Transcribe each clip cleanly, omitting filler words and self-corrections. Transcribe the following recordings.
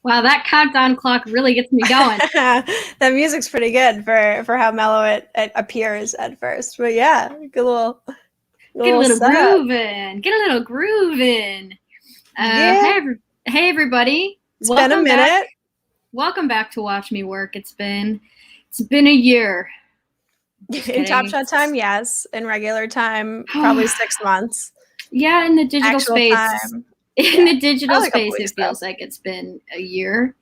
Wow, that countdown clock really gets me going. That music's pretty good for how mellow it appears at first. But yeah, good little Get a little setup. grooving. Get a little grooving. Yeah, Hey, everybody. it's been a minute. Welcome back to Watch Me Work. It's been a year. In Top Shot time, yes. In regular time, probably 6 months. Yeah, in the digital Actual space. time. In the digital space, weeks, it feels like it's been a year.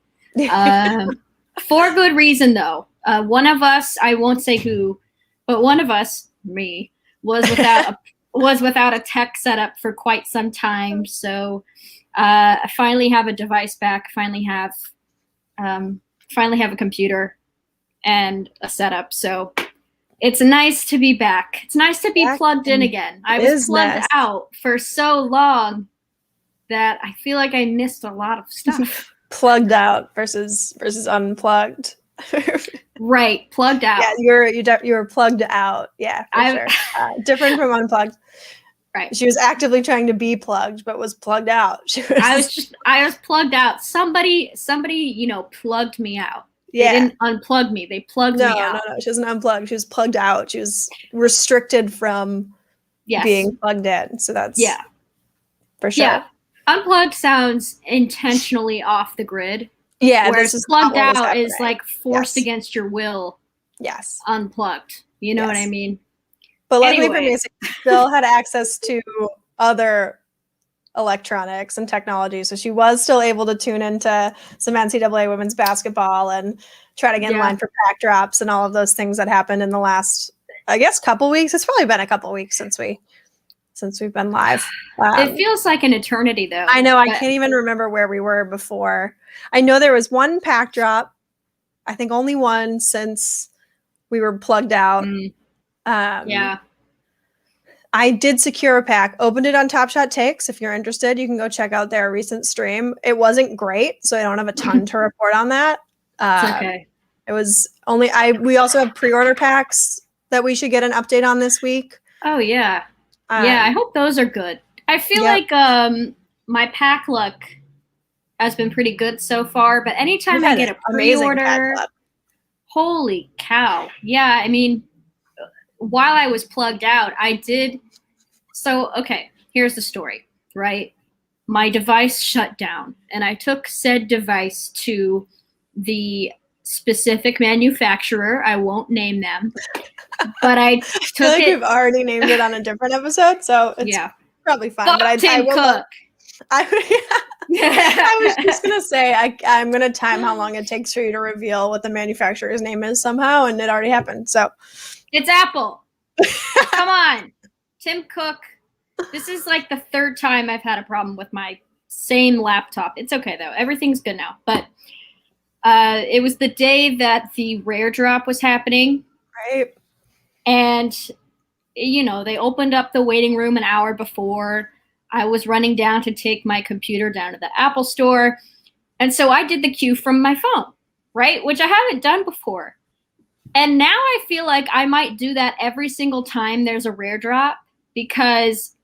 For good reason, though. One of us, I won't say who, but one of us, me, was without a tech setup for quite some time. So I finally have a device back. Finally have a computer and a setup. So it's nice to be back. It's nice to be plugged in again. I was plugged out for so long that I feel like I missed a lot of stuff. Plugged out versus unplugged. Right, plugged out. Yeah, you were plugged out. Yeah, for sure. Different from unplugged. Right. She was actively trying to be plugged, but was plugged out. I was plugged out. Somebody, plugged me out. Yeah. They didn't unplug me. They plugged me out. No. She wasn't unplugged. She was plugged out. She was restricted from being plugged in. So that's for sure. Yeah. Unplugged sounds intentionally off the grid. Yeah. Whereas plugged out is like forced against your will. Yes. Unplugged. You know what I mean? But luckily for me, she still had access to other electronics and technology. So she was still able to tune into some NCAA women's basketball and try to get in line for pack drops and all of those things that happened in the last, I guess, couple weeks. It's probably been a couple weeks since we've been live. It feels like an eternity, though. I know. I can't even remember where we were before. I know there was one pack drop. I think only one since we were plugged out. I did secure a pack, opened it on Top Shot Takes. If you're interested, you can go check out their recent stream. It wasn't great, so I don't have a ton to report on that. It's okay. It was only we also have pre-order packs that we should get an update on this week. Oh yeah. I hope those are good. I feel like my pack luck has been pretty good so far, but anytime I get a pre-order, holy cow. Yeah, I mean, while I was plugged out, I did. So, okay, here's the story, right? My device shut down, and I took said device to the specific manufacturer. I won't name them, but I took it. We've already named it on a different episode, so it's probably fine. But I will Cook. I was just gonna say I'm gonna time how long it takes for you to reveal what the manufacturer's name is somehow, and it already happened. So it's Apple. Come on, Tim Cook. This is like the third time I've had a problem with my same laptop. It's okay though. Everything's good now. But it was the day that the rare drop was happening, right? And they opened up the waiting room an hour before. I was running down to take my computer down to the Apple store. And so I did the queue from my phone, right? Which I haven't done before. And now I feel like I might do that every single time there's a rare drop, because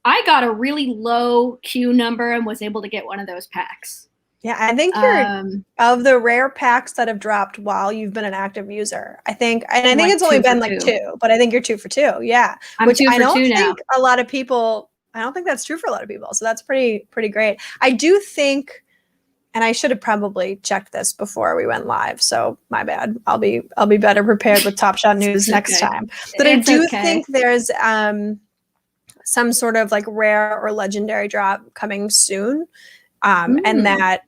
I got a really low queue number and was able to get one of those packs. Yeah, I think you're of the rare packs that have dropped while you've been an active user. I think it's only been like 2, but I think you're 2 for 2. Yeah, I'm 2 for 2 now. A lot of people. I don't think that's true for a lot of people. So that's pretty great. I do think, and I should have probably checked this before we went live. So my bad. I'll be better prepared with Top Shot News next time. But I do think there's some sort of like rare or legendary drop coming soon, and that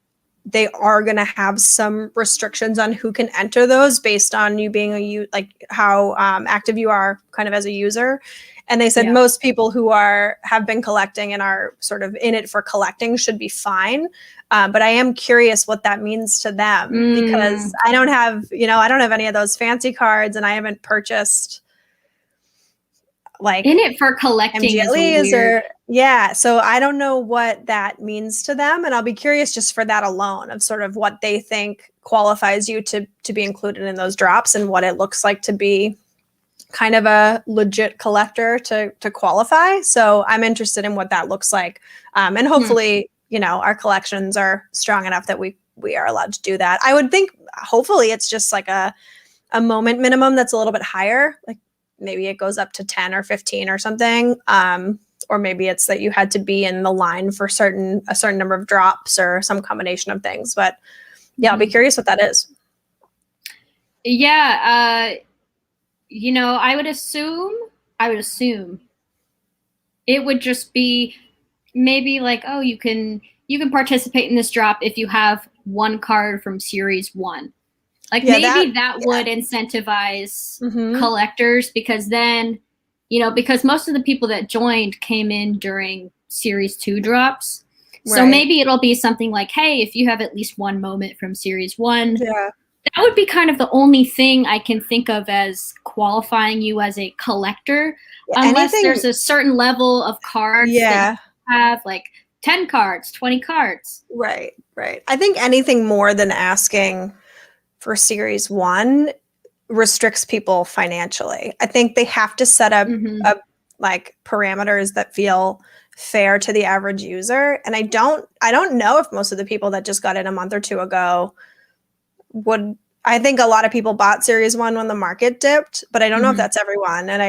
they are going to have some restrictions on who can enter those based on you being how active you are kind of as a user. And they said most people who have been collecting and are sort of in it for collecting should be fine. But I am curious what that means to them, because I don't have any of those fancy cards, and I haven't purchased like in it for collecting MGLEs so I don't know what that means to them, and I'll be curious just for that alone of sort of what they think qualifies you to be included in those drops, and what it looks like to be kind of a legit collector to qualify. So I'm interested in what that looks like, and hopefully our collections are strong enough that we are allowed to do that. I would think hopefully it's just like a moment minimum that's a little bit higher. Like maybe it goes up to 10 or 15 or something. Or maybe it's that you had to be in the line for a certain number of drops or some combination of things. But yeah, I'll be curious what that is. Yeah. I would assume it would just be maybe like, oh, you can participate in this drop if you have one card from series 1. Like maybe that would incentivize collectors, because then, because most of the people that joined came in during series 2 drops. Right. So maybe it'll be something like, hey, if you have at least one moment from series 1, that would be kind of the only thing I can think of as qualifying you as a collector, unless there's a certain level of cards that you have, like 10 cards, 20 cards. Right. I think anything more than asking for series 1 restricts people financially. I think they have to set up like parameters that feel fair to the average user. And I don't know if most of the people that just got in a month or two ago would. I think a lot of people bought series 1 when the market dipped, but I don't know if that's everyone. And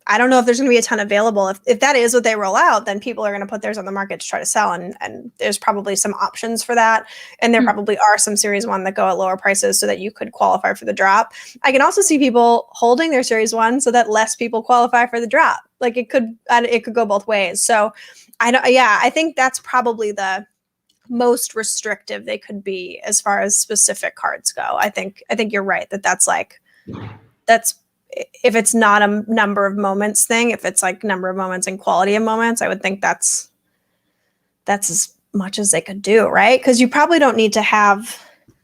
I don't know if there's going to be a ton available. If that is what they roll out, then people are going to put theirs on the market to try to sell. And there's probably some options for that. And there probably are some series 1 that go at lower prices so that you could qualify for the drop. I can also see people holding their series 1 so that less people qualify for the drop. Like it could go both ways. So I think that's probably the most restrictive they could be as far as specific cards go. I think you're right that's if it's not a number of moments thing, if it's like number of moments and quality of moments, I would think that's as much as they could do, right? Because you probably don't need to have.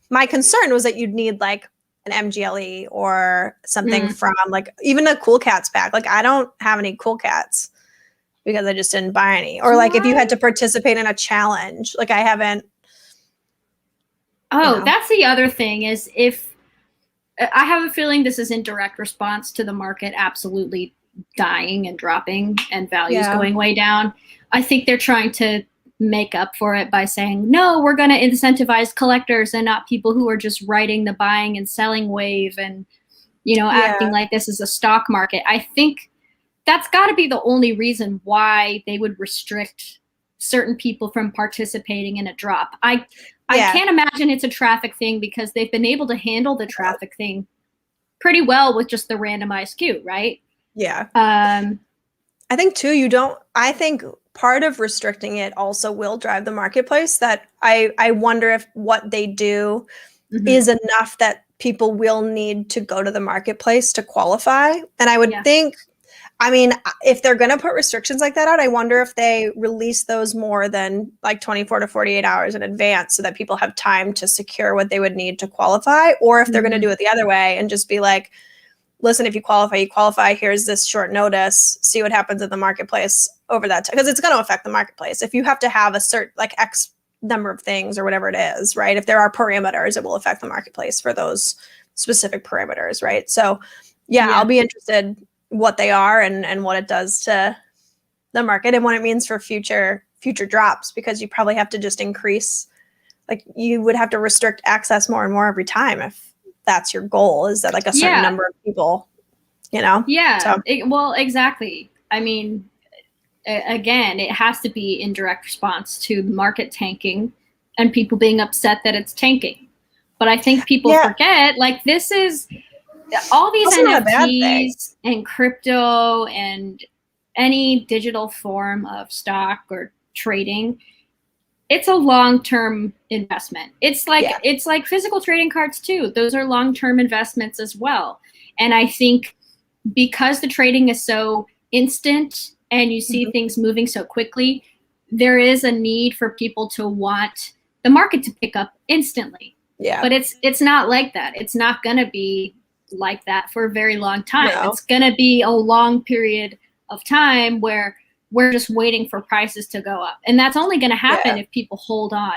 My concern was that you'd need like an MGLE or something from like even a Cool Cats pack. Like I don't have any Cool Cats because I just didn't buy any. Or like if you had to participate in a challenge, like I haven't. Oh, that's the other thing is I have a feeling this is in direct response to the market absolutely dying and dropping and values going way down. I think they're trying to make up for it by saying, no, we're going to incentivize collectors and not people who are just riding the buying and selling wave and, acting like this is a stock market. I think that's got to be the only reason why they would restrict certain people from participating in a drop. I can't imagine it's a traffic thing because they've been able to handle the traffic thing pretty well with just the randomized queue, right? Yeah. I think too, I think part of restricting it also will drive the marketplace. That I wonder if what they do is enough that people will need to go to the marketplace to qualify. And I would think, if they're going to put restrictions like that out, I wonder if they release those more than like 24 to 48 hours in advance so that people have time to secure what they would need to qualify, or if they're going to do it the other way and just be like, listen, if you qualify, here's this short notice, see what happens in the marketplace over that time. Because it's going to affect the marketplace. If you have to have a certain like X number of things or whatever it is, right? If there are parameters, it will affect the marketplace for those specific parameters, right? So I'll be interested what they are and what it does to the market and what it means for future drops, because you probably have to just increase, like you would have to restrict access more and more every time if that's your goal, is that like a certain number of people, Well, exactly. Again, it has to be in direct response to the market tanking and people being upset that it's tanking. But I think people forget, like this is all these NFTs and crypto and any digital form of stock or trading. It's a long-term investment. It's like physical trading cards too. Those are long-term investments as well. And I think because the trading is so instant and you see things moving so quickly, there is a need for people to want the market to pick up instantly. Yeah. But it's not like that. It's not going to be like that for a very long time. No. It's going to be a long period of time where we're just waiting for prices to go up. And that's only going to happen if people hold on.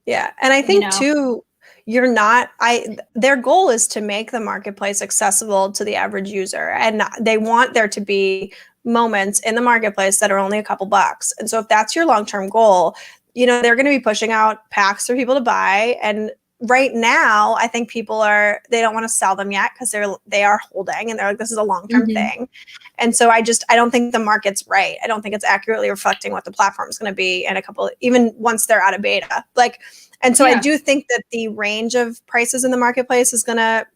Yeah. And I think too, their goal is to make the marketplace accessible to the average user. And they want there to be moments in the marketplace that are only a couple bucks. And so if that's your long-term goal, they're going to be pushing out packs for people to buy. And right now, I think they don't want to sell them yet because they are holding and they're like, this is a long-term thing. And so I don't think the market's right. I don't think it's accurately reflecting what the platform is going to be in even once they're out of beta. And so I do think that the range of prices in the marketplace is going to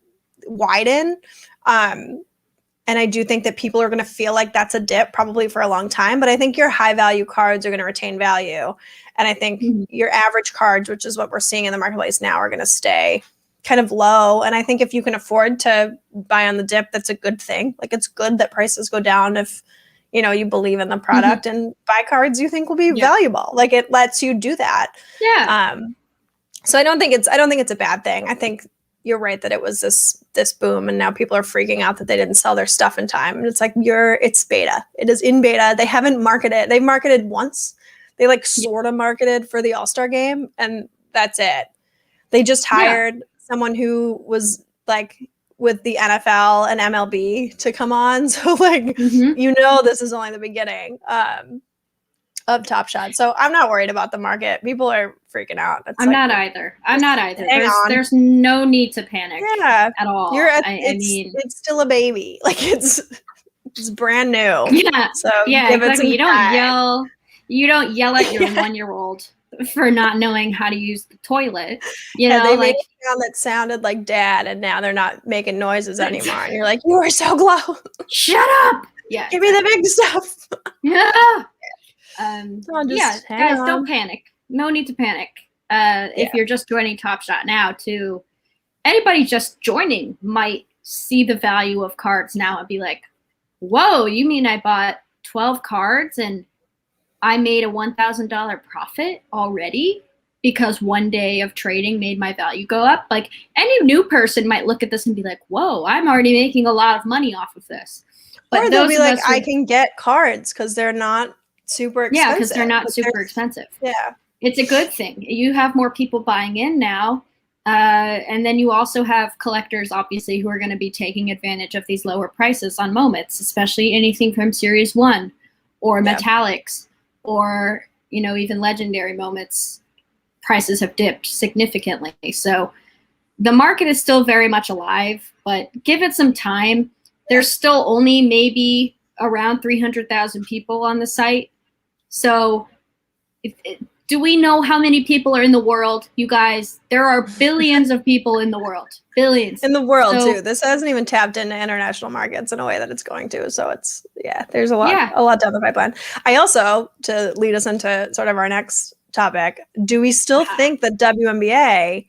widen. And I do think that people are going to feel like that's a dip probably for a long time. But I think your high value cards are going to retain value. And I think your average cards, which is what we're seeing in the marketplace now, are going to stay kind of low. And I think if you can afford to buy on the dip, that's a good thing. Like, it's good that prices go down if, you believe in the product and buy cards you think will be valuable. Like, it lets you do that. Yeah. So I don't think it's a bad thing. I think you're right that it was this boom, and now people are freaking out that they didn't sell their stuff in time. And it's like, it's beta. It is in beta. They haven't marketed. They've marketed once. They sort of marketed for the All-Star game, and that's it. They just hired someone who was with the NFL and MLB to come on. So this is only the beginning of Top Shot. So I'm not worried about the market. People are freaking out. I'm not either. There's no need to panic at all. It's still a baby. It's brand new. Yeah. So exactly. You don't yell at your 1-year-old for not knowing how to use the toilet. They made a sound that sounded like dad, and now they're not making noises anymore. And you're like, you are so glow. Shut up. Yeah. Give me the big stuff. Yeah. Guys, don't panic. No need to panic. If you're just joining Top Shot now, too, anybody just joining might see the value of cards now and be like, whoa, you mean I bought 12 cards and I made a $1,000 profit already because one day of trading made my value go up? Any new person might look at this and be like, whoa, I'm already making a lot of money off of this. But or they'll be like, I can get cards because they're not super expensive. Yeah, because they're not super expensive. Yeah. It's a good thing. You have more people buying in now. And then you also have collectors, obviously, who are going to be taking advantage of these lower prices on moments, especially anything from Series 1 or Metallics or, even legendary moments. Prices have dipped significantly. So the market is still very much alive, but give it some time. There's still only maybe around 300,000 people on the site. So do we know how many people are in the world? You guys, there are billions of people in the world. Billions. In the world, too. This hasn't even tapped into international markets in a way that it's going to. So it's, there's a lot down the pipeline. I also, to lead us into sort of our next topic, do we still think that WNBA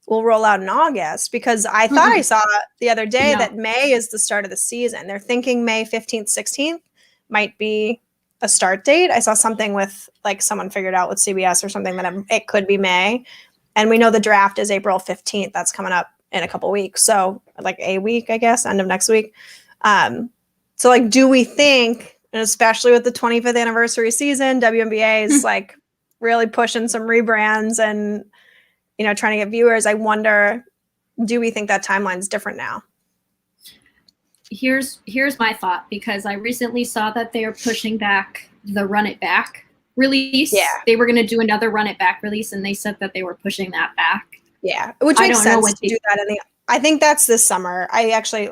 will roll out in August? Because I thought I saw the other day that May is the start of the season. They're thinking May 15th, 16th might be a start date. I saw something with someone figured out with CBS or something that it could be May. And we know the draft is April 15th. That's coming up in a couple weeks. So a week, I guess, end of next week. So do we think, and especially with the 25th anniversary season, WNBA is really pushing some rebrands and, trying to get viewers. I wonder, do we think that timeline's different now? Here's my thought, because I recently saw that they are pushing back the Run It Back release. Yeah. They were going to do another Run It Back release, and they said that they were pushing that back. Yeah, which makes sense to do that. I think that's this summer.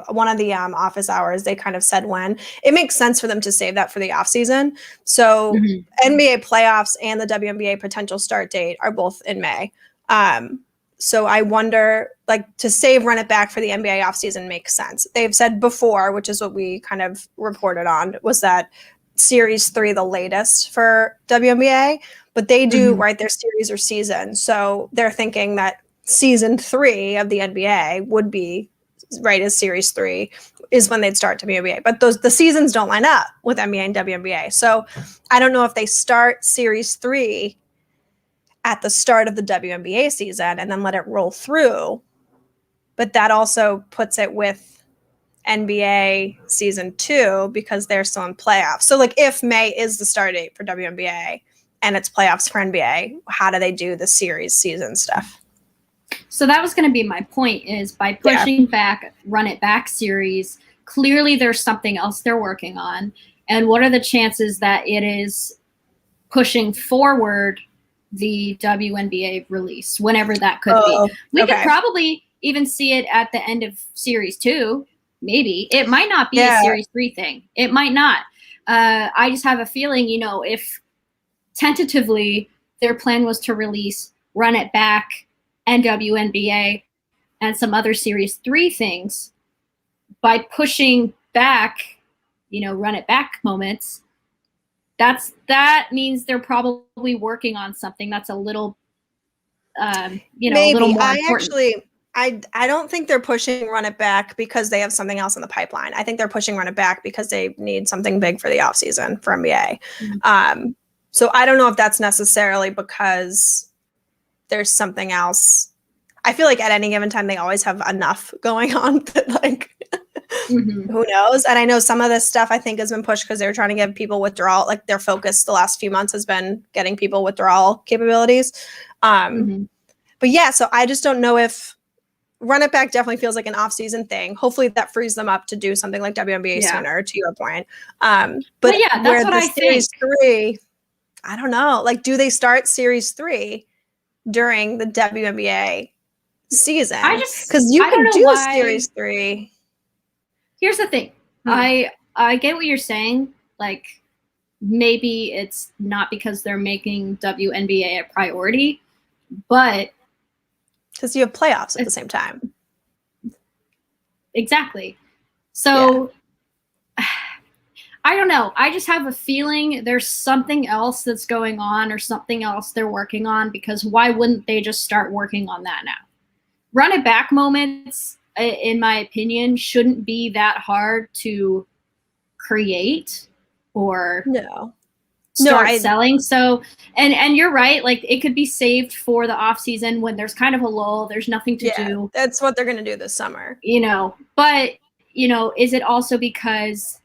One of the office hours, they kind of said when. It makes sense for them to save that for the off season. So NBA playoffs and the WNBA potential start date are both in May. So I wonder, to save Run It Back for the NBA offseason makes sense. They've said before, which is what we kind of reported on, was that Series 3 the latest for WNBA, but they do write their series or season. So they're thinking that Season 3 of the NBA would be right as Series 3 is when they'd start WNBA. But the seasons don't line up with NBA and WNBA. So I don't know if they start Series 3 at the start of the WNBA season and then let it roll through. But that also puts it with NBA season 2 because they're still in playoffs. So if May is the start date for WNBA and it's playoffs for NBA, how do they do the series season stuff? So that was going to be my point, is by pushing back Run It Back series, clearly there's something else they're working on. And what are the chances that it is pushing forward the WNBA release, whenever that could be? We could probably even see it at the end of series 2. Maybe it might not be a series 3 thing. It might not. I just have a feeling, if tentatively their plan was to release Run It Back and WNBA and some other series 3 things, by pushing back, Run It Back moments, that means they're probably working on something that's a little, a little more important. I don't think they're pushing Run It Back because they have something else in the pipeline. I think they're pushing Run It Back because they need something big for the offseason for NBA. Mm-hmm. So I don't know if that's necessarily because there's something else. I feel like at any given time, they always have enough going on that, who knows? And I know some of this stuff I think has been pushed because they were trying to give people withdrawal, like their focus the last few months has been getting people withdrawal capabilities. But yeah, so I just don't know if Run It Back definitely feels like an off-season thing. Hopefully that frees them up to do something like WNBA sooner, to your point. But yeah, that's what I Series think. 3, I don't know. Like, do they start Series 3 during the WNBA season? Because you could do Series 3. Here's the thing. I get what you're saying. Like, maybe it's not because they're making WNBA a priority, but because you have playoffs at the same time. Exactly. So I don't know. I just have a feeling there's something else that's going on or something else they're working on, because why wouldn't they just start working on that now? Run It Back moments, in my opinion, shouldn't be that hard to create or start selling. So, and you're right. Like, it could be saved for the off season when there's kind of a lull. There's nothing to do. That's what they're going to do this summer. But is it also because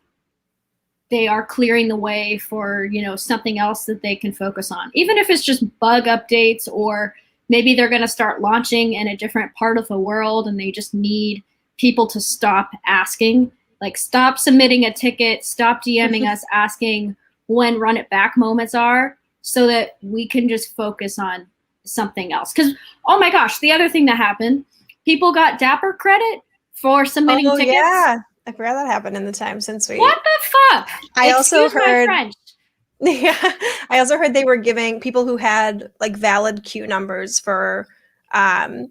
they are clearing the way for, something else that they can focus on, even if it's just bug updates, or maybe they're going to start launching in a different part of the world and they just need people to stop asking, like, stop submitting a ticket, stop DMing us asking when Run It Back moments are, so that we can just focus on something else. Because, oh my gosh, the other thing that happened, people got Dapper credit for submitting tickets. Yeah. I forgot that happened in the time since we. What the fuck? I also heard. My French. Yeah, I also heard they were giving people who had like valid queue numbers for the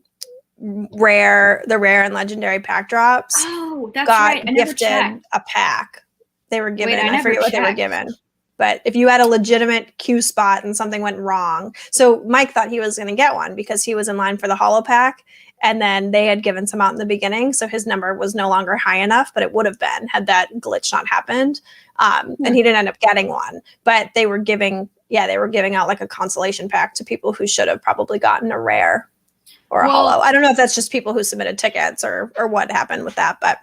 rare and legendary pack drops. Oh, that's right. I gifted a pack. They were given. I forget what they were given. But if you had a legitimate queue spot and something went wrong, so Mike thought he was going to get one because he was in line for the holo pack. And then they had given some out in the beginning, so his number was no longer high enough, but it would have been had that glitch not happened. And he didn't end up getting one. But they were giving out like a consolation pack to people who should have probably gotten a rare or a holo. I don't know if that's just people who submitted tickets or what happened with that, but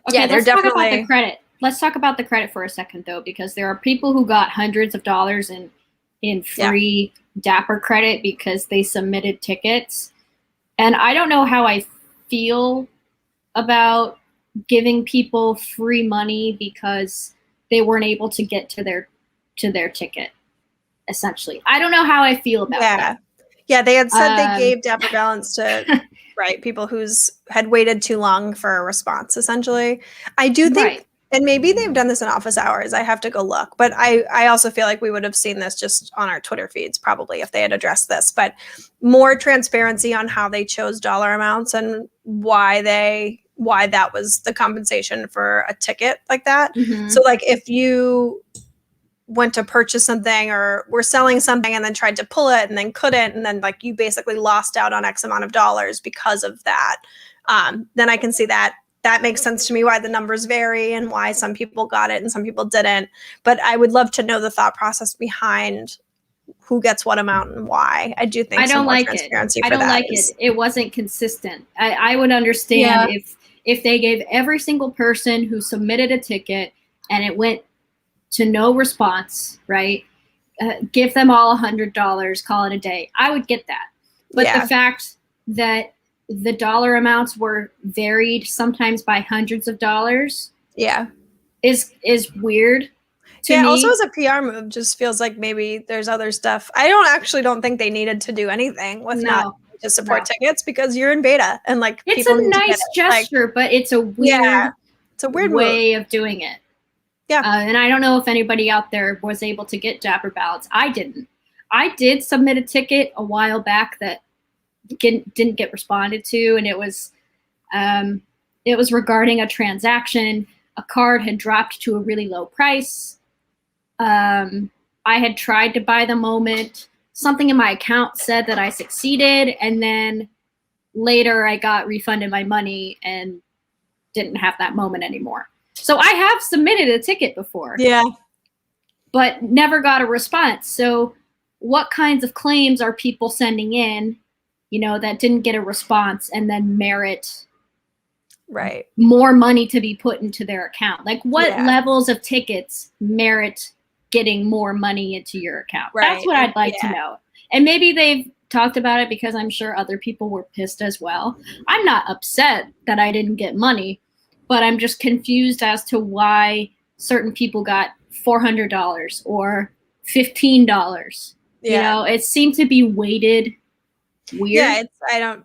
they're definitely. Talk about the credit. Let's talk about the credit for a second, though, because there are people who got hundreds of dollars in free Dapper credit because they submitted tickets. And I don't know how I feel about giving people free money because they weren't able to get to their ticket, essentially. I don't know how I feel about that. Yeah, they had said they gave Dapper Balance to people who's had waited too long for a response, essentially. I do think, and maybe they've done this in office hours. I have to go look. But I also feel like we would have seen this just on our Twitter feeds probably if they had addressed this. But more transparency on how they chose dollar amounts and why that was the compensation for a ticket like that. Mm-hmm. So like if you went to purchase something or were selling something and then tried to pull it and then couldn't, and then like you basically lost out on X amount of dollars because of that, then I can see that. That makes sense to me why the numbers vary and why some people got it and some people didn't. But I would love to know the thought process behind who gets what amount and why. I do think I don't like it. I don't like it. It wasn't consistent. I would understand if they gave every single person who submitted a ticket and it went to no response, right? Give them all $100, call it a day. I would get that. But Yeah. the fact that the dollar amounts were varied sometimes by hundreds of dollars Yeah. is weird to Yeah, me. also as a PR move, just feels like maybe there's other stuff. I don't think they needed to do anything with not to support tickets because you're in beta and like it's people a need to get nice it. gesture, Like, but it's a weird it's a weird way move. of doing it. Yeah. And I don't know if anybody out there was able to get Dapper ballots. I didn't. I did submit a ticket a while back that didn't get responded to, and it was regarding a transaction. A card had dropped to a really low price. I had tried to buy the moment. Something in my account said that I succeeded, and then later I got refunded my money and didn't have that moment anymore. So I have submitted a ticket before. Yeah. But never got a response. So what kinds of claims are people sending in, that didn't get a response and then merit more money to be put into their account? Like what levels of tickets merit getting more money into your account? Right. That's what I'd like to know. And maybe they've talked about it because I'm sure other people were pissed as well. I'm not upset that I didn't get money, but I'm just confused as to why certain people got $400 or $15. Yeah. It seemed to be weighted weird. Yeah,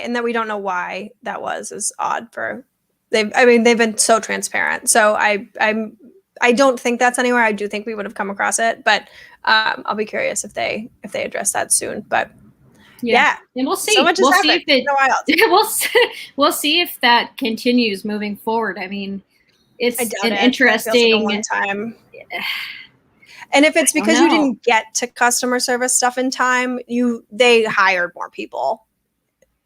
and that we don't know why that was is odd for they've been so transparent. So I don't think that's anywhere. I do think we would have come across it, but I'll be curious if they address that soon. But yeah. And we'll see. So much we'll has see happened. we'll see if that continues moving forward. I mean, it's an interesting. It feels like a one-time. And if it's because you didn't get to customer service stuff in time, they hired more people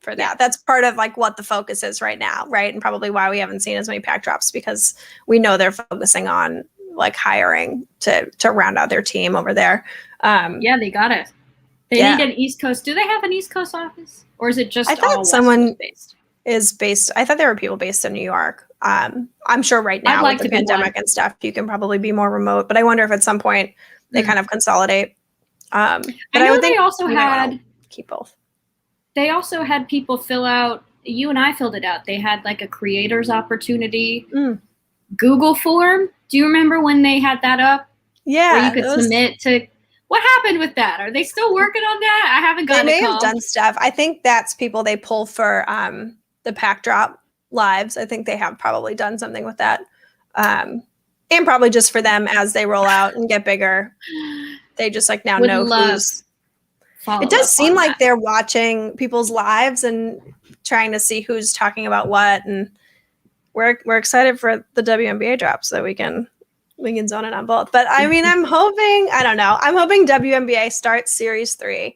for that. Yeah. That's part of like what the focus is right now, right? And probably why we haven't seen as many pack drops, because we know they're focusing on like hiring to round out their team over there. They got it. They need an East Coast. Do they have an East Coast office, or is it just? I thought someone is based. I thought there were people based in New York. I'm sure right now with the pandemic and stuff, you can probably be more remote. But I wonder if at some point they kind of consolidate. But I would think they also had keep both. They also had people fill out. You and I filled it out. They had like a creators opportunity Google form. Do you remember when they had that up? Yeah, where you could submit to. What happened with that? Are they still working on that? I haven't gotten. They may have done stuff. I think that's people they pull for the pack drop lives. I think they have probably done something with that, and probably just for them as they roll out and get bigger, they just like now know who's. It does seem like they're watching people's lives and trying to see who's talking about what, and we're excited for the WNBA drop so that we can zone in on both. But I mean, I'm hoping WNBA starts Series 3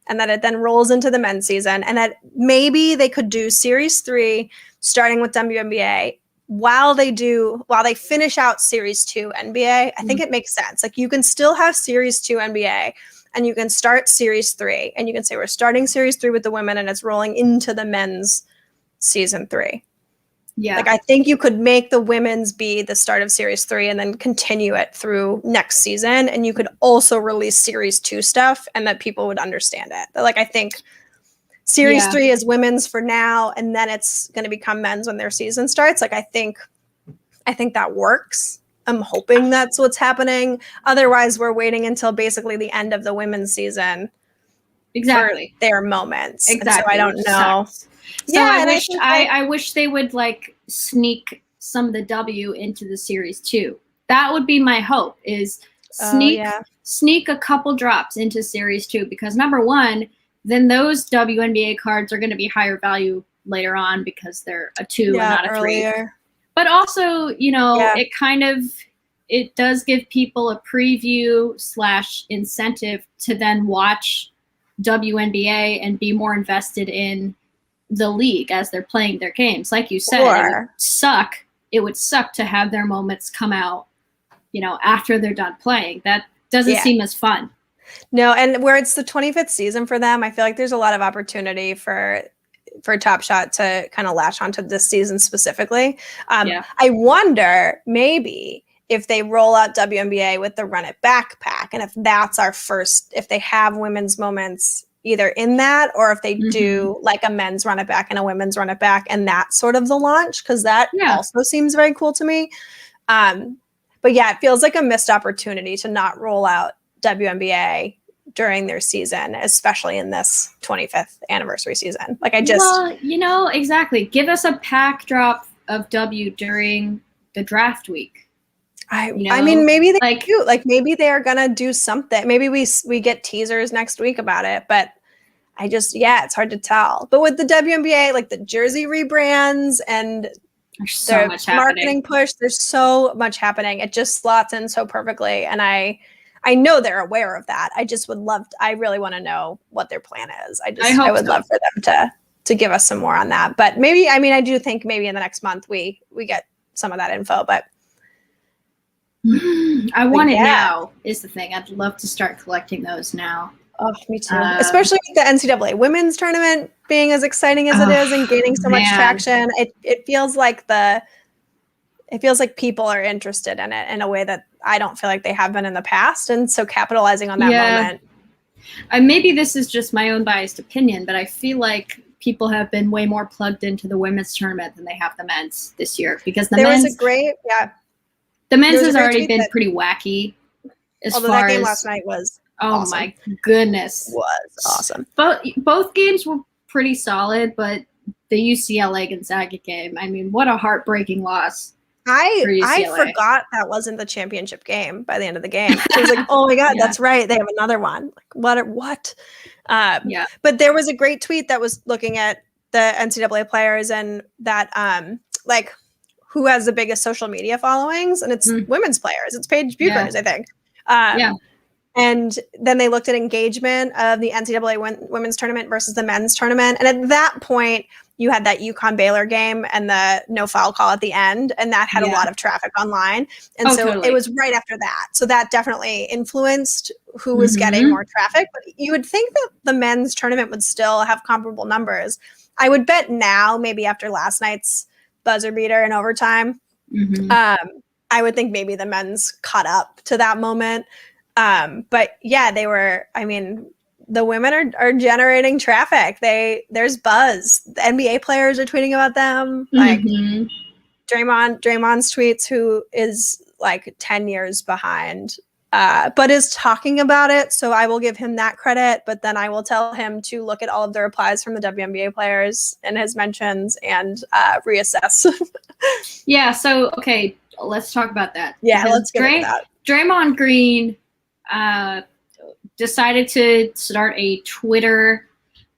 and that it then rolls into the men's season, and that maybe they could do Series 3 starting with WNBA while they finish out Series 2 NBA. I think it makes sense. Like you can still have Series 2 NBA and you can start Series 3 and you can say we're starting Series 3 with the women and it's rolling into the men's Season 3. Yeah. Like I think you could make the women's be the start of Series 3 and then continue it through next season. And you could also release Series 2 stuff and that people would understand it. But like I think Series 3 is women's for now, and then it's going to become men's when their season starts. Like I think that works. I'm hoping that's what's happening. Otherwise, we're waiting until basically the end of the women's season. Exactly. For their moments. Exactly. And so I don't know. So yeah, I wish they would like sneak some of the W into the Series 2. That would be my hope, is sneak a couple drops into Series 2, because number one, then those WNBA cards are going to be higher value later on because they're a 2 and not a 3. But also, it does give people a preview / incentive to then watch WNBA and be more invested in the league as they're playing their games. Like you said, it would suck to have their moments come out, after they're done playing. That doesn't seem as fun. No, and where it's the 25th season for them, I feel like there's a lot of opportunity for Top Shot to kind of latch onto this season specifically. I wonder maybe if they roll out WNBA with the Run It backpack, and if that's our first, if they have women's moments either in that or if they do like a men's run it back and a women's run it back and that's sort of the launch, because that also seems very cool to me. But yeah, it feels like a missed opportunity to not roll out WNBA during their season, especially in this 25th anniversary season. Like well, exactly. Give us a pack drop of W during the draft week. I mean, maybe they do. Like maybe they are gonna do something. Maybe we get teasers next week about it, but it's hard to tell. But with the WNBA, like the jersey rebrands and there's so much marketing push, there's so much happening. It just slots in so perfectly, and I know they're aware of that. I really want to know what their plan is. I would love for them to give us some more on that. But maybe, I do think maybe in the next month we get some of that info, but I want it now is the thing. I'd love to start collecting those now. Oh, me too. Especially with the NCAA women's tournament being as exciting as it is and gaining so much traction. It feels like people are interested in it in a way that I don't feel like they have been in the past. And so capitalizing on that moment. Maybe this is just my own biased opinion, but I feel like people have been way more plugged into the women's tournament than they have the men's this year, because the men's has already been pretty wacky. Although that game last night was awesome. My goodness, was awesome. Both games were pretty solid, but the UCLA Gonzaga game, what a heartbreaking loss. I forgot that wasn't the championship game by the end of the game. I was like, oh my God, that's right. They have another one. Like what? But there was a great tweet that was looking at the NCAA players and that like who has the biggest social media followings, and it's women's players. It's Paige Buchers, I think. And then they looked at engagement of the NCAA women's tournament versus the men's tournament. And at that point, you had that UConn Baylor game and the no foul call at the end, and that had a lot of traffic online. And it was right after that. So that definitely influenced who was getting more traffic. But you would think that the men's tournament would still have comparable numbers. I would bet now, maybe after last night's buzzer beater in overtime, I would think maybe the men's caught up to that moment. But yeah, they were, the women are generating traffic. There's buzz. The NBA players are tweeting about them. Like Draymond's tweets, who is like 10 years behind, but is talking about it. So I will give him that credit, but then I will tell him to look at all of the replies from the WNBA players and his mentions and reassess. So, okay, let's talk about that. Yeah, let's get into that. Draymond Green decided to start a Twitter.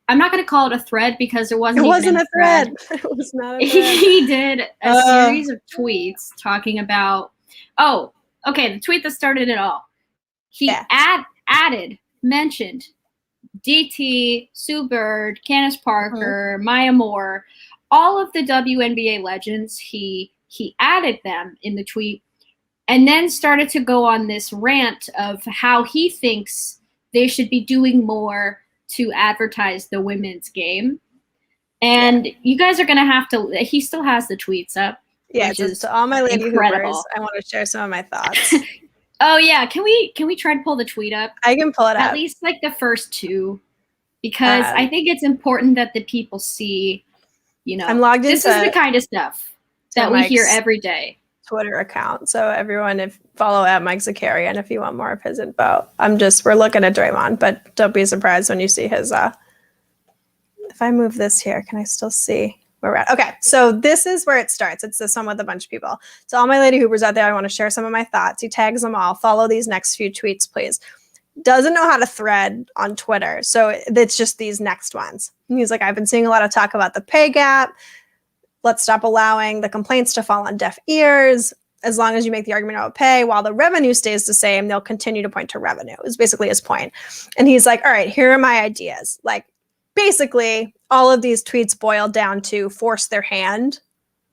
I'm not going to call it a thread because it wasn't a thread. It was not a thread. He did a series of tweets talking about, the tweet that started it all. He mentioned DT, Sue Bird, Candace Parker, Maya Moore, all of the WNBA legends. He added them in the tweet, and then started to go on this rant of how he thinks they should be doing more to advertise the women's game. And you guys are going to have to, he still has the tweets up. Yeah, to all my lady hoopers, I want to share some of my thoughts. Oh yeah, can we try to pull the tweet up? I can pull it up. At least like the first two, because I think it's important that the people see, I'm logged into this is the kind of stuff that we hear every day. Twitter account. So everyone, follow at Mike Zakarian if you want more of his info. We're looking at Draymond, but don't be surprised when you see his, if I move this here, can I still see where we're at? Okay. So this is where it starts. It's this one with a bunch of people. So all my lady hoopers out there, I want to share some of my thoughts. He tags them all. Follow these next few tweets, please. Doesn't know how to thread on Twitter. So it's just these next ones. And he's like, I've been seeing a lot of talk about the pay gap. Let's stop allowing the complaints to fall on deaf ears. As long as you make the argument about pay, while the revenue stays the same, they'll continue to point to revenue, is basically his point. And he's like, all right, here are my ideas. Like, basically, all of these tweets boil down to force their hand,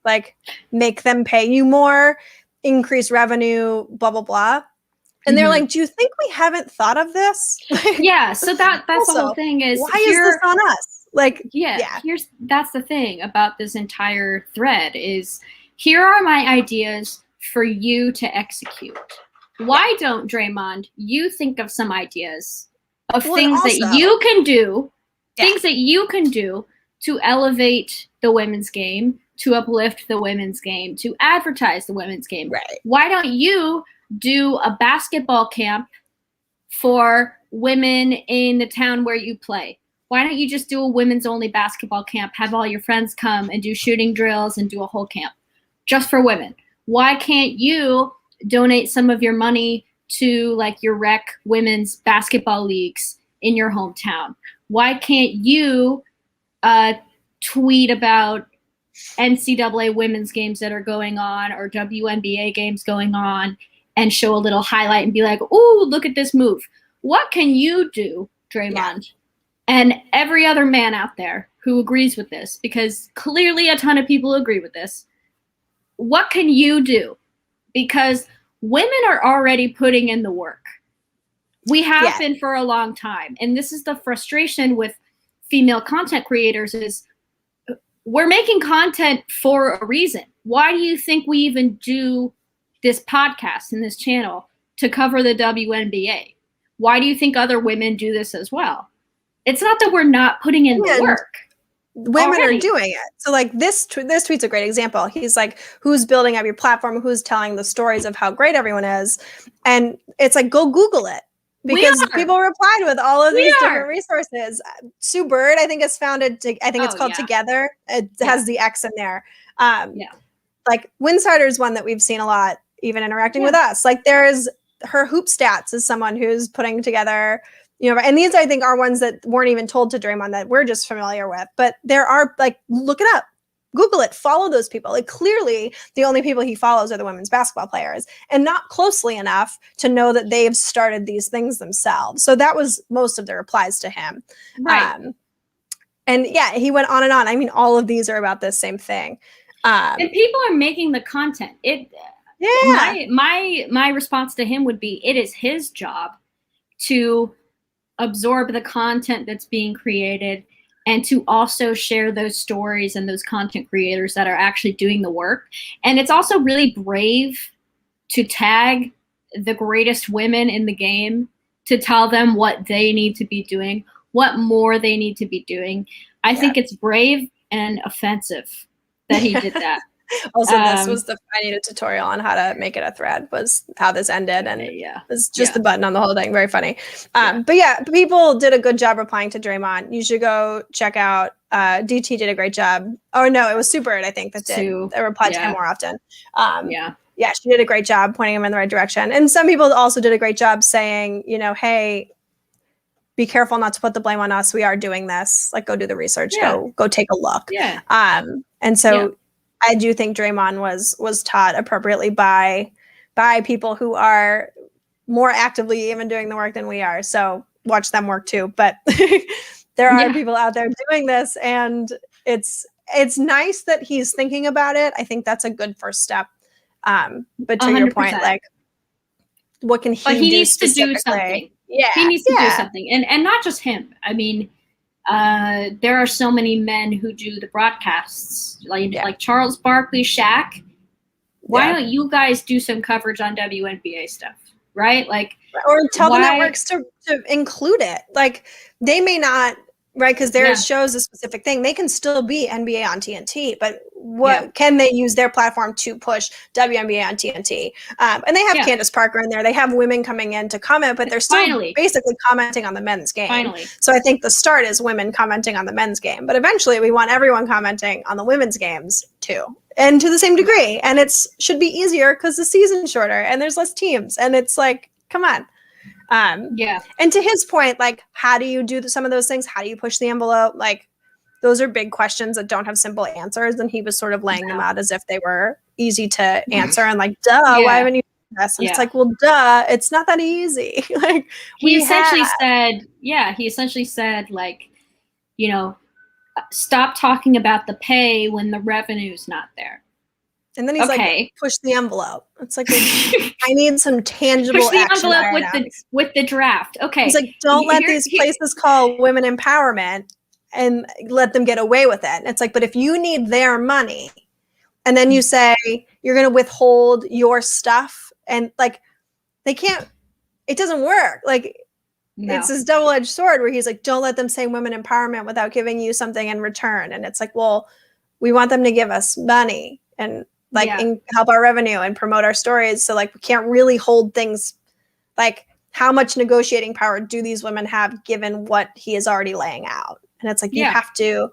like make them pay you more, increase revenue, blah, blah, blah. And they're like, do you think we haven't thought of this? Yeah, so that's also, the whole thing is, why is this on us? Like, that's the thing about this entire thread is, here are my ideas for you to execute. Why don't, Draymond, you think of some ideas of Well, and things that also- you can do, Yeah. things that you can do to elevate the women's game, to uplift the women's game, to advertise the women's game. Right. Why don't you do a basketball camp for women in the town where you play? Why don't you just do a women's only basketball camp, have all your friends come and do shooting drills and do a whole camp just for women? Why can't you donate some of your money to like your rec women's basketball leagues in your hometown? Why can't you tweet about NCAA women's games that are going on or WNBA games going on and show a little highlight and be like, ooh, look at this move? What can you do, Draymond? And every other man out there who agrees with this, because clearly a ton of people agree with this, what can you do? Because women are already putting in the work. We have been for a long time. And this is the frustration with female content creators is we're making content for a reason. Why do you think we even do this podcast and this channel to cover the WNBA? Why do you think other women do this as well? It's not that we're not putting in the work. Women are doing it. So like this tweet's a great example. He's like, who's building up your platform? Who's telling the stories of how great everyone is? And it's like, go Google it. Because people replied with all of these different resources. Sue Bird, I think, has founded, I think it's called Together. It has the X in there. Like Windstarter is one that we've seen a lot, even interacting with us. Like there's her Hoop Stats is someone who's putting together, you know, and these I think are ones that weren't even told to Draymond that we're just familiar with. But there are like, look it up. Google it, follow those people. Like clearly the only people he follows are the women's basketball players and not closely enough to know that they've started these things themselves. So that was most of the replies to him. Right. And yeah, he went on and on. I mean, all of these are about this same thing. And people are making the content. My response to him would be, it is his job to absorb the content that's being created and to also share those stories and those content creators that are actually doing the work. And it's also really brave to tag the greatest women in the game, to tell them what they need to be doing, what more they need to be doing. I think it's brave and offensive that he did that. Also, this was I need a tutorial on how to make it a thread was how this ended. And it was just the button on the whole thing. Very funny. But yeah, people did a good job replying to Draymond. You should go check out, DT did a great job. Oh no, it was Sue Bird, I think that replied to him more often. Yeah, she did a great job pointing him in the right direction. And some people also did a great job saying, you know, hey, be careful not to put the blame on us. We are doing this. Like, go do the research. Go take a look. And so I do think Draymond was taught appropriately by people who are more actively even doing the work than we are. So watch them work too. But there are people out there doing this, and it's nice that he's thinking about it. I think that's a good first step. But to 100%. Your point, like, what can he do? He needs to do something. Yeah, he needs to do something, and not just him. I mean, there are so many men who do the broadcasts, like Charles Barkley, Shaq. Why don't you guys do some coverage on WNBA stuff, right? Like, or tell the networks to include it. Like, they may not, right? Because their show's a specific thing. They can still be NBA on TNT, but what can they use their platform to push WNBA on TNT? And they have Candace Parker in there. They have women coming in to comment, but they're still basically commenting on the men's game. So I think the start is women commenting on the men's game, but eventually we want everyone commenting on the women's games too, and to the same degree. And it should be easier because the season's shorter and there's less teams. And it's like, come on. And to his point, like, how do you do some of those things? How do you push the envelope? Like, those are big questions that don't have simple answers. And he was sort of laying them out as if they were easy to answer and like, duh, why haven't you done this? And it's like, well, duh, it's not that easy. Like, he essentially said, like, you know, stop talking about the pay when the revenue's not there. And then he's like, push the envelope. It's like, I need some tangible push the action envelope with the draft. Okay. He's like, don't let these places call women empowerment and let them get away with it. And it's like, but if you need their money and then you say you're going to withhold your stuff, and like, they can't, it doesn't work. Like, No. it's this double-edged sword where he's like, don't let them say women empowerment without giving you something in return. And it's like, well, we want them to give us money and like help our revenue and promote our stories. So like we can't really hold things like how much negotiating power do these women have given what he is already laying out? And it's like you have to,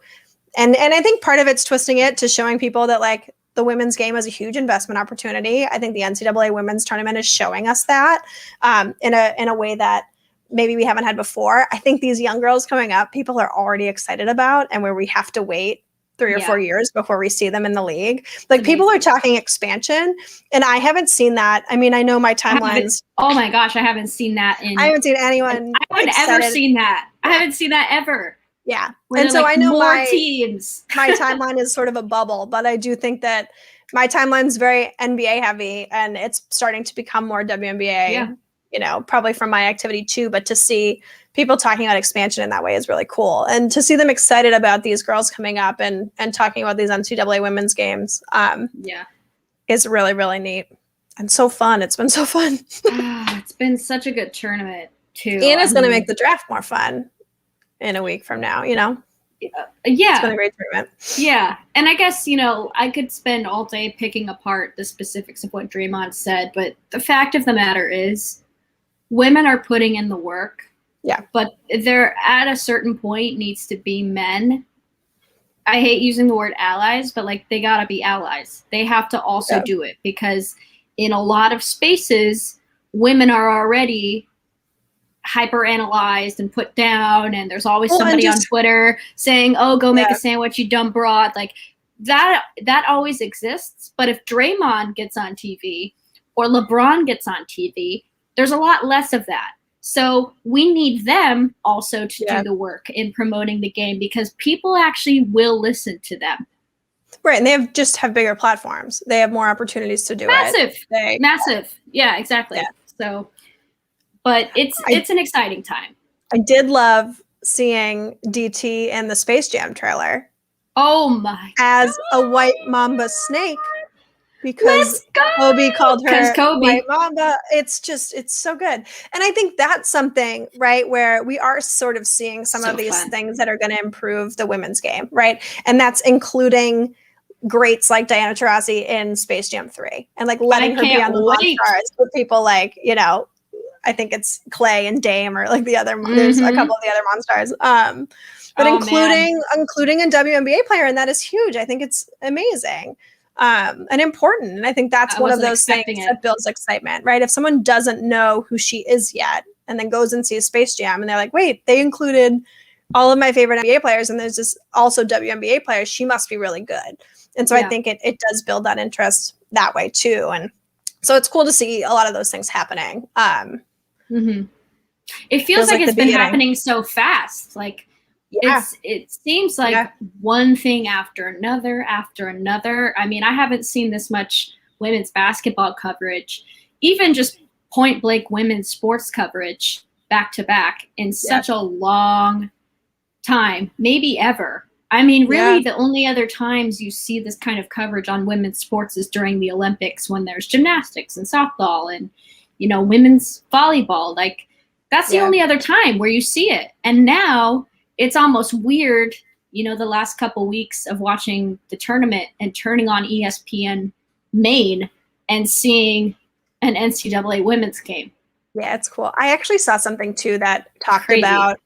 and I think part of it's twisting it to showing people that like the women's game is a huge investment opportunity. I think the NCAA women's tournament is showing us that in a way that maybe we haven't had before. I think these young girls coming up, people are already excited about, and where we have to wait 3 or 4 years before we see them in the league. Like people are talking expansion, and I haven't seen that. I mean, I know my timelines. Oh my gosh, I haven't seen that I haven't seen anyone. I haven't ever seen that. I haven't seen that ever. Yeah. And so like I know more teams. My timeline is sort of a bubble, but I do think that my timeline is very NBA heavy, and it's starting to become more WNBA, probably from my activity too. But to see people talking about expansion in that way is really cool. And to see them excited about these girls coming up and talking about these NCAA women's games is really, really neat. And so fun. It's been so fun. It's been such a good tournament too. And it's going to make the draft more fun in a week from now, Yeah. It's been a great tournament. Yeah. And I guess, I could spend all day picking apart the specifics of what Draymond said, but the fact of the matter is women are putting in the work. Yeah. But there at a certain point needs to be men. I hate using the word allies, but like they gotta be allies. They have to also do it, because in a lot of spaces, women are already hyper analyzed and put down, and there's always somebody on Twitter saying, oh, go make a sandwich, you dumb broad. Like that always exists. But if Draymond gets on TV or LeBron gets on TV, there's a lot less of that. So we need them also to do the work in promoting the game, because people actually will listen to them. Right. And they just have bigger platforms. They have more opportunities to do it. Massive. Yeah, exactly. Yeah. So, but it's an exciting time. I did love seeing DT in the Space Jam trailer. Oh my as God. A white mamba snake. Because Kobe called her White Mamba. It's so good. And I think that's something, right, where we are sort of seeing some of these things that are going to improve the women's game, right? And that's including greats like Diana Taurasi in Space Jam 3 and like letting her be on the Monstars with people like, I think it's Clay and Dame or like the other, there's a couple of the other Monstars. But including a WNBA player, and that is huge. I think it's amazing. And important. And I think that's one of those things that builds excitement, right? If someone doesn't know who she is yet and then goes and sees Space Jam and they're like, wait, they included all of my favorite NBA players and there's this also WNBA players, she must be really good. And so I think it does build that interest that way too. And so it's cool to see a lot of those things happening. It feels like it's been happening so fast. Like, it seems like one thing after another. I mean, I haven't seen this much women's basketball coverage, even just point blank women's sports coverage back to back in such a long time, maybe ever. I mean, really the only other times you see this kind of coverage on women's sports is during the Olympics when there's gymnastics and softball and, women's volleyball. Like that's the only other time where you see it. And now it's almost weird, the last couple weeks of watching the tournament and turning on ESPN Maine and seeing an NCAA women's game. Yeah, it's cool. I actually saw something too that talked about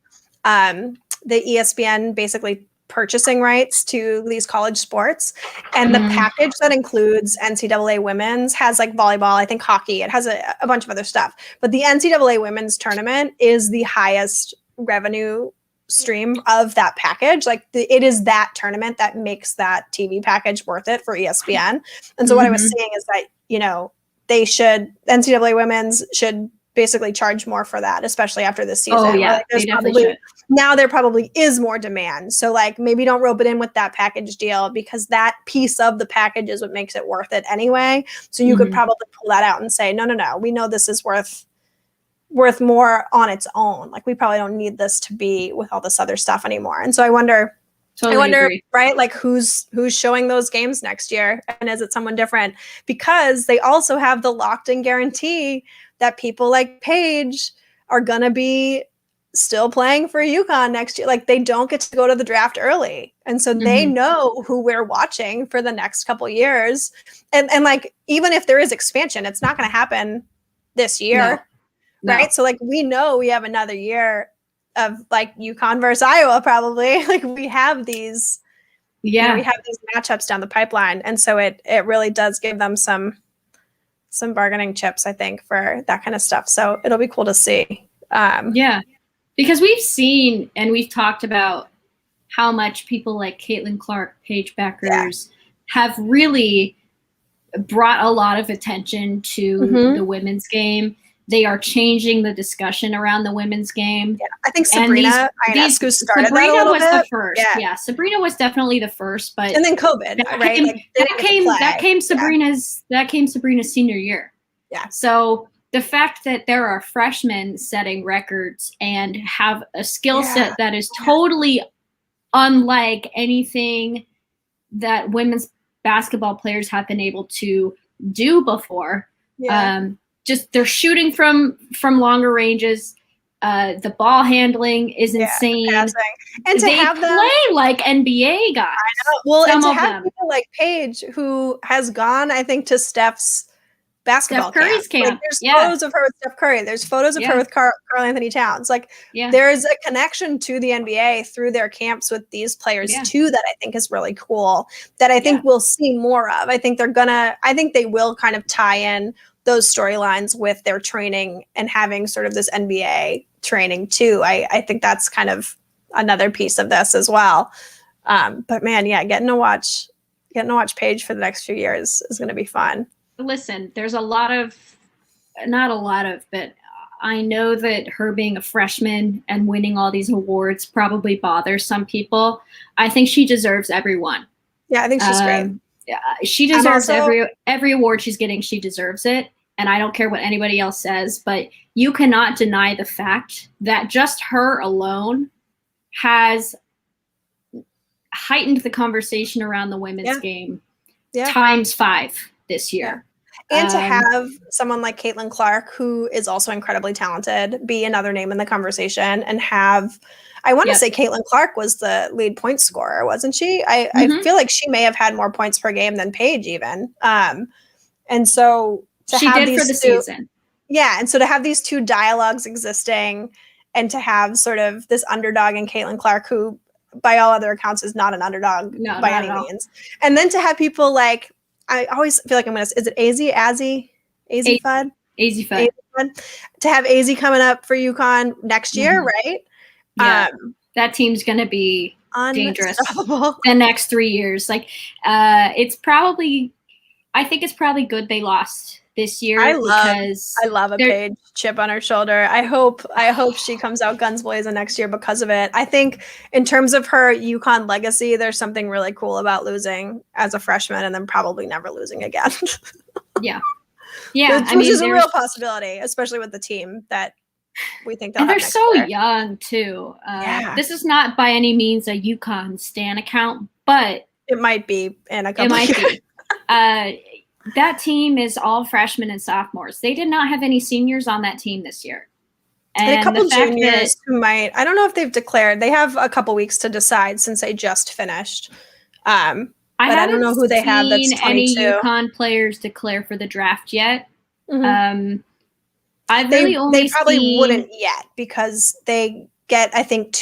the ESPN basically purchasing rights to these college sports. And the package that includes NCAA women's has like volleyball, I think hockey, it has a bunch of other stuff. But the NCAA women's tournament is the highest revenue stream of that package. Like it is that tournament that makes that TV package worth it for ESPN. And so what I was saying is that, NCAA women's should basically charge more for that, especially after this season. Oh, yeah, like now there probably is more demand. So like maybe don't rope it in with that package deal because that piece of the package is what makes it worth it anyway. So you could probably pull that out and say, no, we know this is worth more on its own. Like we probably don't need this to be with all this other stuff anymore. And so I wonder, agree. Right? Like who's showing those games next year? And is it someone different? Because they also have the locked in guarantee that people like Paige are going to be still playing for UConn next year. Like they don't get to go to the draft early. And so they know who we're watching for the next couple years. And like, even if there is expansion, it's not going to happen this year. No. Right. So like, we know we have another year of like UConn versus Iowa, probably. Like we have these, we have these matchups down the pipeline. And so it really does give them some bargaining chips, I think, for that kind of stuff. So it'll be cool to see. Because we've seen and we've talked about how much people like Caitlin Clark, Paige Beckers have really brought a lot of attention to the women's game. They are changing the discussion around the women's game. Yeah, I think Sabrina Ionescu started Sabrina that a little was bit. the first. Yeah, Sabrina was definitely the first, but and then COVID, that came Sabrina's senior year. Yeah. So the fact that there are freshmen setting records and have a skill set that is totally unlike anything that women's basketball players have been able to do before. Just they're shooting from longer ranges. The ball handling is insane. And they play like NBA guys. I know. Well, and to have people like Paige, who has gone, I think, to Steph's basketball Curry's camp. Like, there's photos of her with Steph Curry. There's photos of her with Karl Anthony Towns. Like there's a connection to the NBA through their camps with these players too, that I think is really cool, that I think we'll see more of. I think they will kind of tie in those storylines with their training and having sort of this NBA training too. I think that's kind of another piece of this as well. But man, getting to watch Paige for the next few years is going to be fun. Listen, there's not a lot of, but I know that her being a freshman and winning all these awards probably bothers some people. I think she deserves every one. Yeah, I think she's great. Yeah, she deserves every award she's getting. She deserves it. And I don't care what anybody else says, but you cannot deny the fact that just her alone has heightened the conversation around the women's game times 5 this year. And to have someone like Caitlin Clark, who is also incredibly talented, be another name in the conversation, and have, I want to say Caitlin Clark was the lead point scorer, wasn't she? I feel like she may have had more points per game than Paige even. And so she did for the season. Yeah. And so to have these two dialogues existing, and to have sort of this underdog in Caitlin Clark, who by all other accounts is not an underdog by any means. And then to have people like, I always feel like is it Azzi Fudd? Azzi Fudd. To have Azzi coming up for UConn next year, right? Yeah. That team's going to be dangerous the next 3 years. Like, I think it's probably good they lost this year. I love a Paige chip on her shoulder. I hope she comes out guns blazing next year because of it. I think in terms of her UConn legacy, there's something really cool about losing as a freshman and then probably never losing again. Yeah. Which is a real possibility, especially with the team that we think they'll have they're so year. Young too. This is not by any means a UConn stan account, but it might be in a couple years. That team is all freshmen and sophomores. They did not have any seniors on that team this year. And a couple juniors who might, I don't know if they've declared. They have a couple weeks to decide since they just finished. But I don't know who they have that's 22. Any UConn players declare for the draft yet. I've really only they probably wouldn't yet, because they get, I think,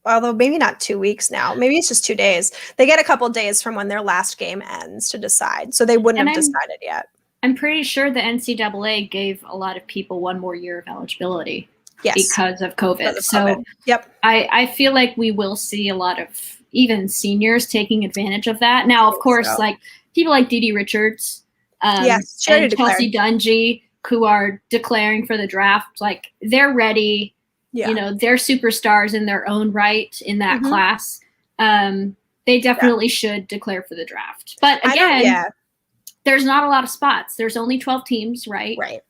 although maybe not 2 weeks now. Maybe it's just 2 days. They get a couple days from when their last game ends to decide. So they wouldn't have decided yet. I'm pretty sure the NCAA gave a lot of people one more year of eligibility because of COVID. I feel like we will see a lot of even seniors taking advantage of that. Now, of course, like people like Dee Dee Richards and Chelsea Dungy, who are declaring for the draft, like they're ready. Yeah. They're superstars in their own right in that class. They definitely should declare for the draft. But again, there's not a lot of spots. There's only 12 teams, right? Right.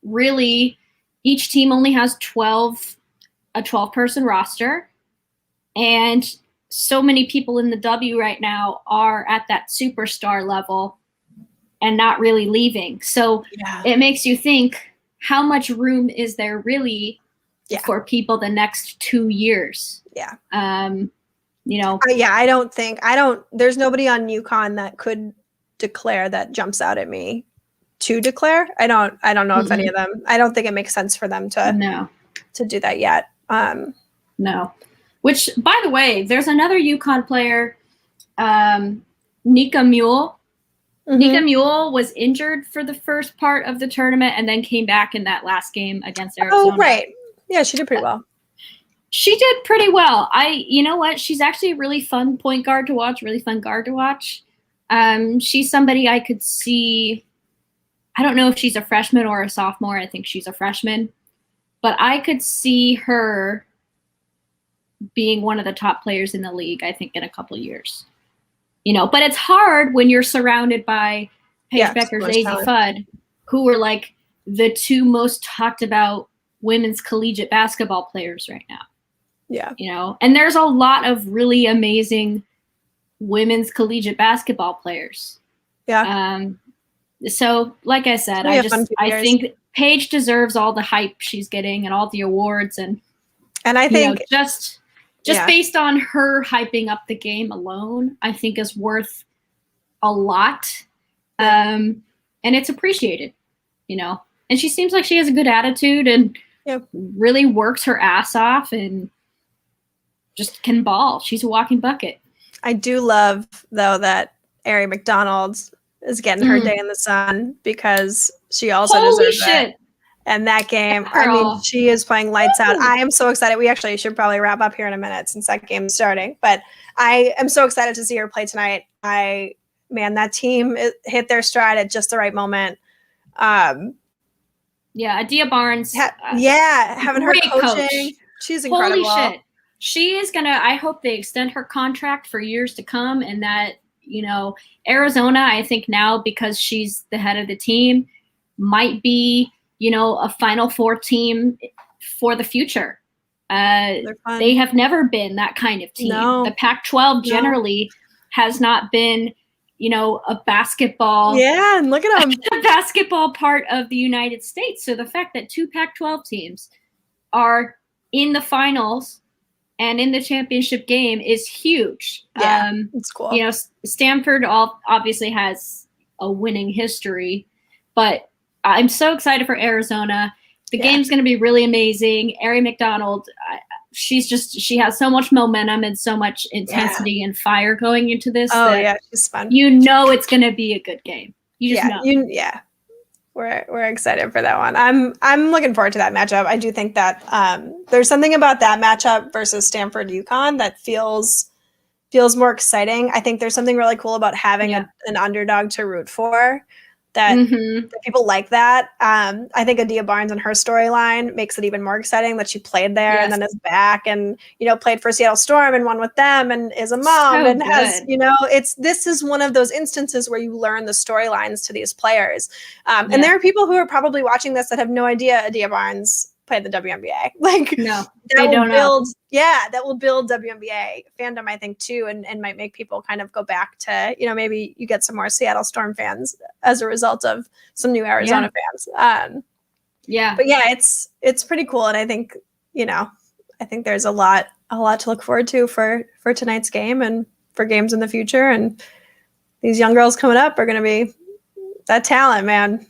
Really, each team only has a 12-person roster. And so many people in the W right now are at that superstar level and not really leaving. So it makes you think, how much room is there really for people the next 2 years. Yeah. There's nobody on UConn that could declare that jumps out at me to declare. I don't know if any of them, I don't think it makes sense for them to do that yet. No. Which, by the way, there's another UConn player, Nika Mule. Nika Mule was injured for the first part of the tournament and then came back in that last game against Arizona. Oh, right. Yeah, she did pretty well. She did pretty well. You know what? She's actually a really fun point guard to watch, really fun guard to watch. She's somebody I could see. I don't know if she's a freshman or a sophomore. I think she's a freshman. But I could see her being one of the top players in the league, I think, in a couple of years. But it's hard when you're surrounded by Paige Beckers, Daisy Fudd, who are like the two most talked about women's collegiate basketball players right now. Yeah. And there's a lot of really amazing women's collegiate basketball players. Yeah. So like I said, I think Paige deserves all the hype she's getting and all the awards, and I think just based on her hyping up the game alone, I think is worth a lot. And it's appreciated, and she seems like she has a good attitude and really works her ass off and just can ball. She's a walking bucket. I do love, though, that Ari McDonald is getting her day in the sun, because she also deserves it. And that game, she is playing lights out. I am so excited. We actually should probably wrap up here in a minute since that game is starting. But I am so excited to see her play tonight. That team hit their stride at just the right moment. Adia Barnes. Having her coaching. Coach. She's incredible. Holy shit. She is I hope they extend her contract for years to come, and that, Arizona, I think now, because she's the head of the team, might be, a Final Four team for the future. They have never been that kind of team. No. The Pac-12 generally has not been, a basketball. Yeah, and look at them. A basketball part of the United States. So the fact that two Pac-12 teams are in the finals and in the championship game is huge. Yeah, it's cool. Stanford obviously has a winning history, but I'm so excited for Arizona. The game's going to be really amazing. Ari McDonald, she has so much momentum and so much intensity and fire going into this. She's fun. It's going to be a good game. You just know. We're excited for that one. I'm looking forward to that matchup. I do think that there's something about that matchup versus Stanford UConn that feels more exciting. I think there's something really cool about having an underdog to root for. That people like that. I think Adia Barnes and her storyline makes it even more exciting that she played there and then is back and, played for Seattle Storm and won with them and is a mom and has, this is one of those instances where you learn the storylines to these players. And there are people who are probably watching this that have no idea Adia Barnes played the WNBA. That will build WNBA fandom, I think, too, and might make people kind of go back to, maybe you get some more Seattle Storm fans as a result of some new Arizona fans. But it's pretty cool, and I think there's a lot to look forward to for tonight's game and for games in the future, and these young girls coming up are going to be that talent, man.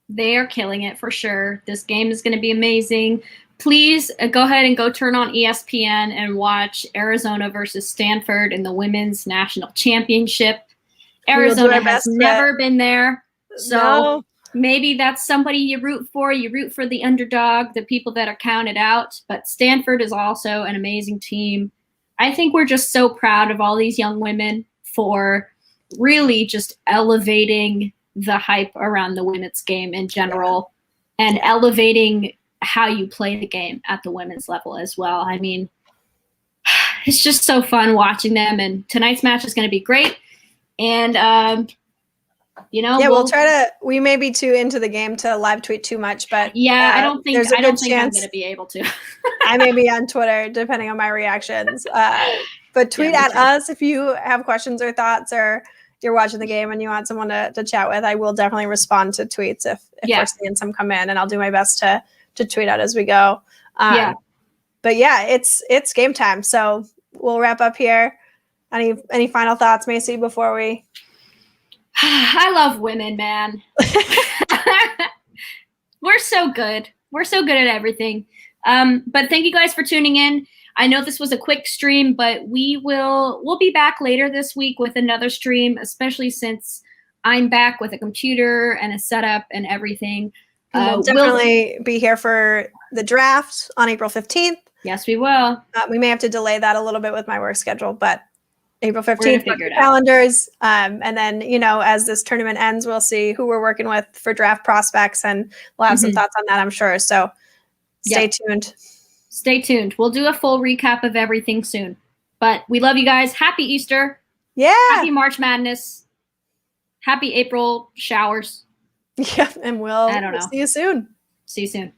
They are killing it for sure. This game is going to be amazing. Please go ahead and go turn on ESPN and watch Arizona versus Stanford in the Women's National Championship. Arizona has never been there. So maybe that's somebody you root for. You root for the underdog, the people that are counted out. But Stanford is also an amazing team. I think we're just so proud of all these young women for really just elevating the hype around the women's game in general and elevating how you play the game at the women's level as well. I mean, it's just so fun watching them, and tonight's match is going to be great. And, we may be too into the game to live tweet too much, but I don't think I'm going to be able to. I may be on Twitter depending on my reactions, but tweet at us if you have questions or thoughts, or you're watching the game and you want someone to chat with. I will definitely respond to tweets if we're seeing some come in, and I'll do my best to tweet out as we go. Yeah. But yeah, it's game time. So we'll wrap up here. Any final thoughts, Macy, before we? I love women, man. We're so good. We're so good at everything. But thank you guys for tuning in. I know this was a quick stream, but we'll be back later this week with another stream, especially since I'm back with a computer and a setup and everything. We'll definitely be here for the draft on April 15th. Yes, we will. We may have to delay that a little bit with my work schedule, but April 15th, figure it out. calendars. And then, as this tournament ends, we'll see who we're working with for draft prospects, and we'll have some thoughts on that, I'm sure. So stay tuned. Stay tuned. We'll do a full recap of everything soon. But we love you guys. Happy Easter. Yeah. Happy March Madness. Happy April showers. Yeah. And we'll I don't know. see you soon. See you soon.